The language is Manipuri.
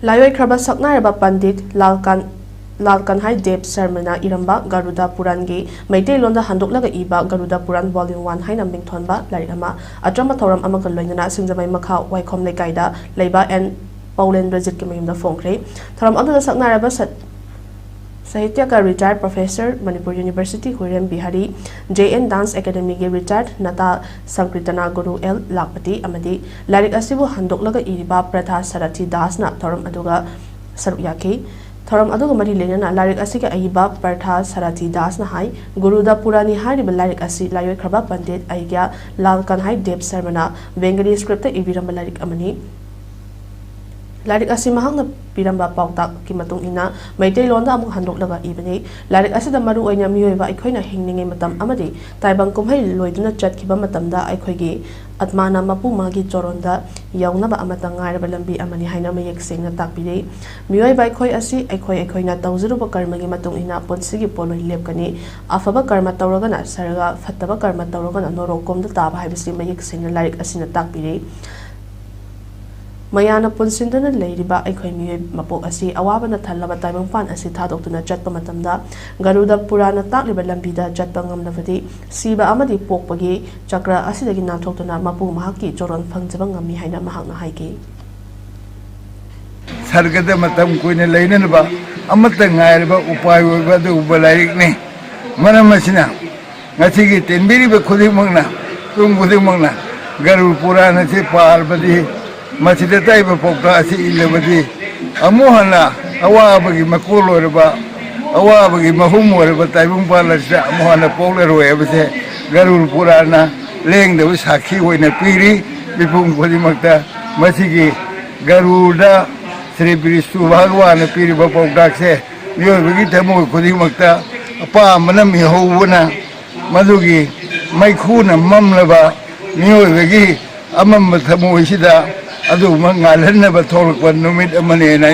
Layoi Kraba Saknaraba Pandit Lalkanhai Dev Sermana Iramba Garuda Puran gi meitei londa handoklaga iba Garuda Puran Volume 1 haina mingthonba lairama atrama thoram amaka loinana singjamai makha waikhom lekaida leiba and Paulen Brazil ki mayumda phongkhre thoram adula saknaraba Sahitya ka retired professor Manipur University Huirem Bihari JN Dance Academy ge retired Nata Sankritana Guru L Lakpati amadi larik asibu handoklaga iriba Pratha Sarathi Das na thoram aduga saruyaki thoram aduga mari lenana larik asika aiba Pratha Sarathi Das na hai Garuda Purani hariba larik asi Layoi Kraba Pandit aigya Lalkanhai Dev Sarmana Bengali script ibiramba larik amani Larik asi mahang na piramba pautak ki matung ina meitei londa amuk handoklaga ibani larik asi da maru oina miyoiba aikhoina hingninge matam amadi taibang kumhai loiduna chatkiba matamda aikhoigi atmana mapu magi choronda yaunaba amata ngairaba lambi amani haina mayek sengna takpiri miyoiba aikhoi asi aikhoina tawjuruba karmagi matung ina ponsigi poloi lepkani afaba karma tawragana saraga fattaba karma tawragana norokomda taba haibisi mayek sengna larik asina takpiri Mayana punsindana leiriba aikhoi miyoi mapok asi awabana thallaba taibang pan asi thadokuna chatpa matamda Garuda Purana takliba lambida chatpa ngamnavadi siba amadi pokpagi chakra asidagi nanthokuna mapu mahaki choron phangjaba ngami haina mahakna haiki Sargada matam koina leinanaba amata ngairba upai oiba du balaikni manamasina ngasigi tenbiriba khudimangna tungudimangna Garuda Purana se parbadi Masjid Taiba Pokta asi ilabadi amuhana awabagi makulorba awabagi mahumorba taibung palasda amuhana polero ebse Garuda Purana leng de sakhi hoina piri bipung khodimakta masigi Garuda Sri Vishnu Bhagwan piri bapokta se miyobagi tamo khodimakta apa manam howuna madugi maikhuna mamlaba miyobagi amam thamo isida adu mangalan na batholak numit amane na